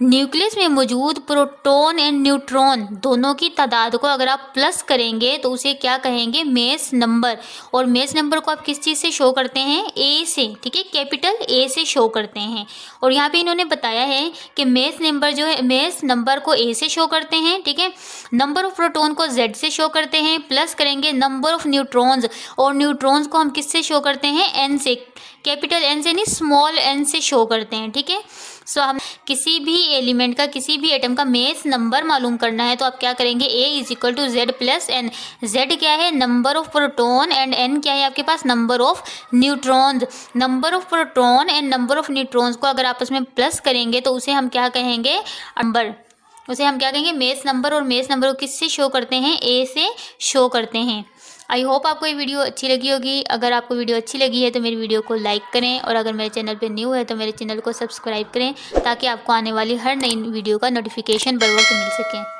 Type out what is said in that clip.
Nucleus में मौजूद proton and neutron दोनों की तादाद को अगर आप प्लस करेंगे तो उसे क्या कहेंगे, मेस नंबर। और मेस नंबर को आप किस चीज़ से शो करते हैं, ए से, ठीक है, कैपिटल ए से शो करते हैं। और यहाँ पे इन्होंने बताया है कि मेस नंबर जो है, मेस नंबर को ए से शो करते हैं, ठीक है, नंबर ऑफ प्रोटॉन को जेड से शो करते हैं, प्लस करेंगे नंबर ऑफ न्यूट्रॉन्स, और न्यूट्रॉन्स को हम किससे शो करते हैं, एन से, कैपिटल एन से नहीं स्मॉल एन से शो करते हैं, ठीक है। सो हम किसी भी एलिमेंट का, किसी भी एटम का मेस नंबर मालूम करना है तो आप क्या करेंगे, A is equal to Z plus N. Z क्या है, number of proton, and N क्या है आपके पास, number of neutrons. Number of proton and number of neutrons को अगर आपस में प्लस करेंगे तो उसे हम क्या कहेंगे, नंबर, उसे हम क्या कहेंगे, मेस नंबर। और मेस नंबर को किससे शो करते हैं, ए से शो करते हैं। आई होप आपको ये वीडियो अच्छी लगी होगी। अगर आपको वीडियो अच्छी लगी है तो मेरी वीडियो को लाइक करें, और अगर मेरे चैनल पे न्यू है तो मेरे चैनल को सब्सक्राइब करें ताकि आपको आने वाली हर नई वीडियो का नोटिफिकेशन बर वक्त मिल सके।